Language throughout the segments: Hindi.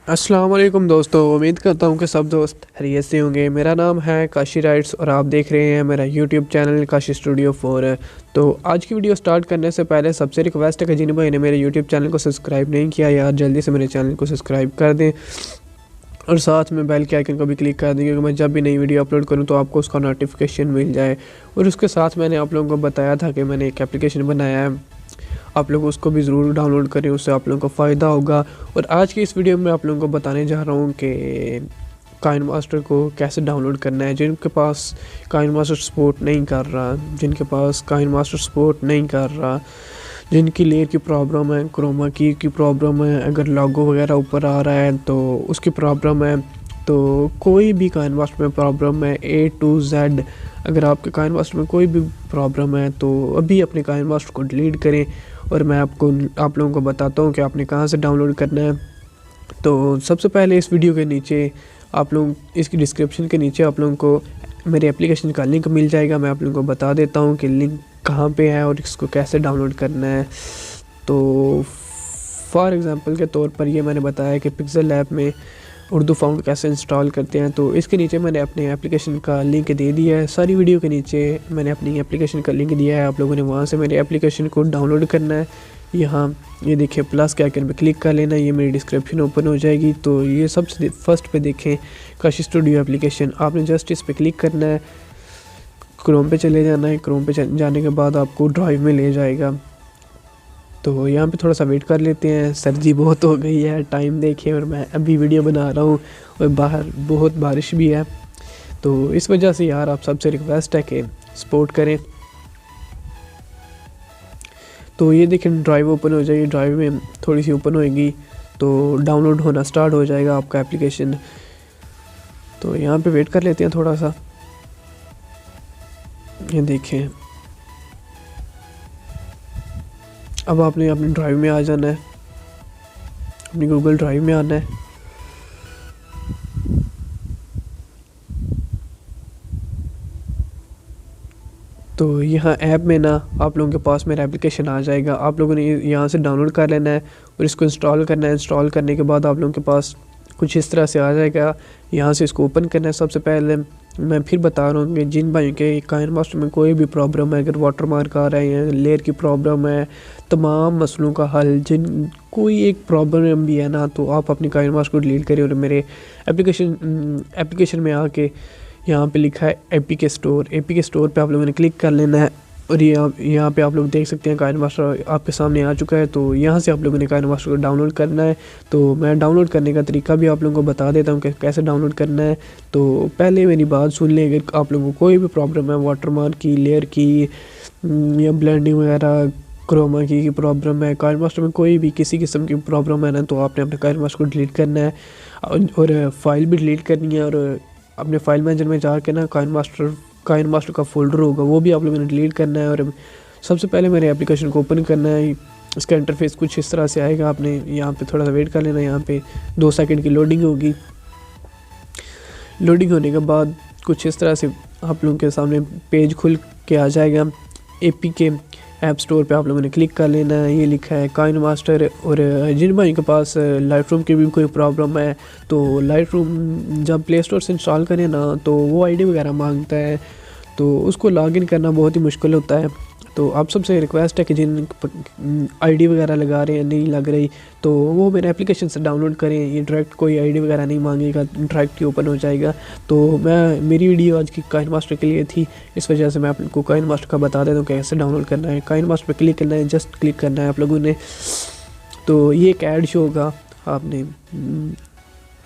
अस्सलाम वालेकुम दोस्तों, उम्मीद करता हूँ कि सब दोस्त खैरियत से होंगे। मेरा नाम है काशी राइट्स और आप देख रहे हैं मेरा यूट्यूब चैनल काशी स्टूडियो 4 है। तो आज की वीडियो स्टार्ट करने से पहले सबसे रिक्वेस्ट है कि जिन भाई ने मेरे यूट्यूब चैनल को सब्सक्राइब नहीं किया यार जल्दी से मेरे चैनल को सब्सक्राइब कर दें और साथ में बेल के आइकन को भी क्लिक कर दें, क्योंकि मैं जब भी नई वीडियो अपलोड करूँ तो आपको उसका नोटिफिकेशन मिल जाए। और उसके साथ मैंने आप लोगों को बताया था कि मैंने एक एप्लीकेशन बनाया है, आप लोग उसको भी ज़रूर डाउनलोड करें, उससे आप लोगों को फ़ायदा होगा। और आज की इस वीडियो में आप लोगों को बताने जा रहा हूँ कि काइन मास्टर को कैसे डाउनलोड करना है। जिनके पास काइन मास्टर सपोर्ट नहीं कर रहा, जिनकी लेयर की प्रॉब्लम है, क्रोमा की प्रॉब्लम है, अगर लॉगो वगैरह ऊपर आ रहा है तो उसकी प्रॉब्लम है, तो कोई भी काइन मास्टर में प्रॉब्लम है A to Z, अगर आपके काइन मास्टर में कोई भी प्रॉब्लम है तो अभी अपने काइन मास्टर को डिलीट करें। और मैं आप लोगों को बताता हूँ कि आपने कहाँ से डाउनलोड करना है। तो सबसे पहले इस वीडियो के नीचे आप लोग, इसकी डिस्क्रिप्शन के नीचे आप लोगों को मेरे एप्लीकेशन का लिंक मिल जाएगा। मैं आप लोगों को बता देता हूँ कि लिंक कहाँ पे है और इसको कैसे डाउनलोड करना है। तो फॉर एग्ज़ाम्पल के तौर पर ये मैंने बताया कि पिक्सल ऐप में उर्दू फ़ॉन्ट कैसे इंस्टॉल करते हैं, तो इसके नीचे मैंने अपने एप्लीकेशन का लिंक दे दिया है। सारी वीडियो के नीचे मैंने अपनी एप्लीकेशन का लिंक दिया है, आप लोगों ने वहाँ से मेरे एप्लीकेशन को डाउनलोड करना है। यहाँ ये देखिए प्लस के आइकन पे क्लिक कर लेना, ये मेरी डिस्क्रिप्शन ओपन हो जाएगी। तो ये सबसे फर्स्ट पे देखें काशी स्टूडियो एप्लीकेशन, आपने जस्ट इस पर क्लिक करना है, क्रोम पे चले जाना है। क्रोम पे जाने के बाद आपको ड्राइव में ले जाएगा। तो यहाँ पे थोड़ा सा वेट कर लेते हैं, सर्दी बहुत हो गई है, टाइम देखिए और मैं अभी वीडियो बना रहा हूँ और बाहर बहुत बारिश भी है, तो इस वजह से यार आप सबसे रिक्वेस्ट है कि सपोर्ट करें। तो ये देखें ड्राइव ओपन हो जाएगी, ड्राइव में थोड़ी सी ओपन होएगी तो डाउनलोड होना स्टार्ट हो जाएगा आपका एप्लीकेशन। तो यहाँ पे वेट कर लेते हैं थोड़ा सा। ये देखें अब आपने अपनी ड्राइव में आ जाना है, अपनी गूगल ड्राइव में आना है। तो यहाँ ऐप में ना आप लोगों के पास मेरा एप्लीकेशन आ जाएगा, आप लोगों ने यहाँ से डाउनलोड कर लेना है और इसको इंस्टॉल करना है। इंस्टॉल करने के बाद आप लोगों के पास कुछ इस तरह से आ जाएगा, यहाँ से इसको ओपन करना है। सबसे पहले मैं फिर बता रहा हूँ कि जिन भाइयों के काइन मास्टर में कोई भी प्रॉब्लम है, अगर वाटर मार्क आ रहे हैं, लेयर की प्रॉब्लम है, तमाम मसलों का हल, जिन कोई एक प्रॉब्लम भी है ना, तो आप अपनी काइन मास्टर को डिलीट करें और मेरे एप्लीकेशन में आके यहाँ पे लिखा है एपीके स्टोर पे आप लोगों ने क्लिक कर लेना है। और यहाँ पे आप लोग देख सकते हैं काइन मास्टर आपके सामने आ चुका है। तो यहाँ से आप लोगों ने काइन मास्टर को डाउनलोड करना है। तो मैं डाउनलोड करने का तरीका भी आप लोगों को बता देता हूँ कि कैसे डाउनलोड करना है। तो पहले मेरी बात सुन लें, अगर आप लोगों को कोई भी प्रॉब्लम है वाटरमार्क की, लेयर की या ब्लेंडिंग वगैरह, क्रोमा की प्रॉब्लम है, काइन मास्टर में कोई भी किसी किस्म की प्रॉब्लम है ना, तो आपने अपने काइन मास्टर को डिलीट करना है और फाइल भी डिलीट करनी है। और अपने फाइल मैनेजर में जाके ना काइन मास्टर का फोल्डर होगा वो भी आप लोगों ने डिलीट करना है। और सबसे पहले मेरे एप्लीकेशन को ओपन करना है। इसका इंटरफेस कुछ इस तरह से आएगा, आपने यहाँ पे थोड़ा सा वेट कर लेना। यहाँ पे 2 सेकंड की लोडिंग होगी। लोडिंग होने के बाद कुछ इस तरह से आप लोगों के सामने पेज खुल के आ जाएगा। एपीके ऐप स्टोर पे आप लोगों ने क्लिक कर लेना है, ये लिखा है काइन मास्टर। और जिन भाई के पास लाइट रूम की भी कोई प्रॉब्लम है, तो लाइट रूम जब प्ले स्टोर से इंस्टॉल करें ना तो वो आईडी वगैरह मांगता है, तो उसको लॉगिन करना बहुत ही मुश्किल होता है। तो आप सबसे रिक्वेस्ट है कि जिन आईडी वगैरह लगा रहे हैं नहीं लग रही, तो वो मेरे एप्लीकेशन से डाउनलोड करें। ये डायरेक्ट कोई आईडी वगैरह नहीं मांगेगा, डायरेक्ट ही ओपन हो जाएगा। तो मेरी वीडियो आज की काइन मास्टर के लिए थी, इस वजह से मैं आपको काइन मास्टर का बता देता हूँ कैसे डाउनलोड करना है। काइन मास्टर पर क्लिक करना है, जस्ट क्लिक करना है आप लोगों ने। तो ये एक ऐड शो होगा, आपने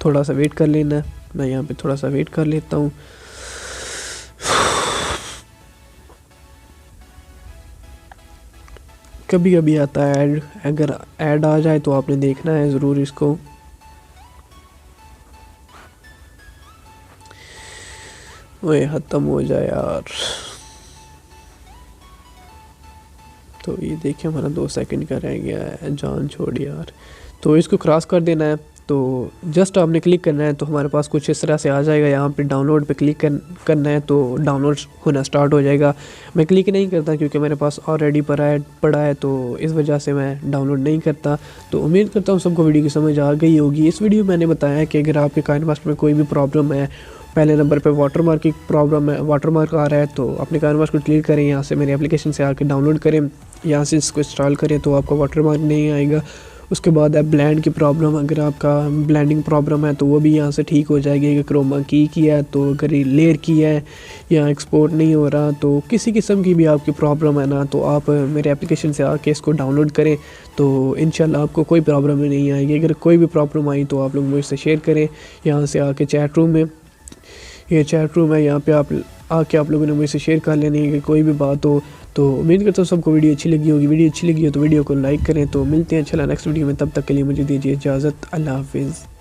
थोड़ा सा वेट कर लेना है। मैं यहाँ पर थोड़ा सा वेट कर लेता हूँ। कभी कभी आता है ऐड, अगर ऐड आ जाए तो आपने देखना है ज़रूर इसको। ओए ख़त्म हो जाए यार। तो ये देखिए हमारा 2 सेकंड का रह गया है, जान छोड़ यार। तो इसको क्रॉस कर देना है। तो जस्ट आपने क्लिक करना है तो हमारे पास कुछ इस तरह से आ जाएगा। यहाँ पे डाउनलोड पे क्लिक करना है तो डाउनलोड होना स्टार्ट हो जाएगा। मैं क्लिक नहीं करता क्योंकि मेरे पास ऑलरेडी पड़ा है तो इस वजह से मैं डाउनलोड नहीं करता। तो उम्मीद करता हूँ सबको वीडियो की समझ आ गई होगी। इस वीडियो में मैंने बताया कि अगर आपके काइनमास्ट में कोई भी प्रॉब्लम है, पहले नंबर पे वाटरमार्क की प्रॉब्लम है, वाटरमार्क आ रहा है, तो अपने काइनमास्ट को क्लियर करें, यहाँ से मेरे एप्लीकेशन से आके डाउनलोड करें, यहाँ से इसको इंस्टॉल करें तो आपका वाटरमार्क नहीं आएगा। उसके बाद है ब्लेंड की प्रॉब्लम, अगर आपका ब्लेंडिंग प्रॉब्लम है तो वो भी यहाँ से ठीक हो जाएगी। अगर क्रोमा की है तो अगर लेयर की है या एक्सपोर्ट नहीं हो रहा, तो किसी किस्म की भी आपकी प्रॉब्लम है ना, तो आप मेरे एप्लीकेशन से आके इसको डाउनलोड करें तो इंशाल्लाह आपको कोई प्रॉब्लम नहीं आएगी। अगर कोई भी प्रॉब्लम आई तो आप लोग मुझसे शेयर करें, यहाँ से आके चैट रूम में, ये चैट रूम है, यहाँ पे आप आके आप लोगों ने मुझसे शेयर कर लेनी है कि कोई भी बात हो। तो उम्मीद करता हूँ सबको वीडियो अच्छी लगी होगी। वीडियो अच्छी लगी हो तो वीडियो को लाइक करें। तो मिलते हैं इंशाल्लाह नेक्स्ट वीडियो में, तब तक के लिए मुझे दीजिए इजाज़त। अल्लाह हाफिज़।